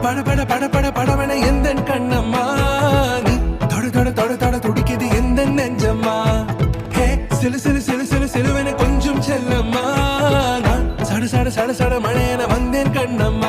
பட பட பட பட படவன எந்த கண்ணம்மா நீ தொட தொட தொட தொட துடிக்குது எந்த நெஞ்சம்மா ஹே சிலு சிலு சிலு சிலு சிலுவன கொஞ்சம் செல்லம்மா நான் சட சட சட சட மழையன வந்தேன் கண்ணம்மா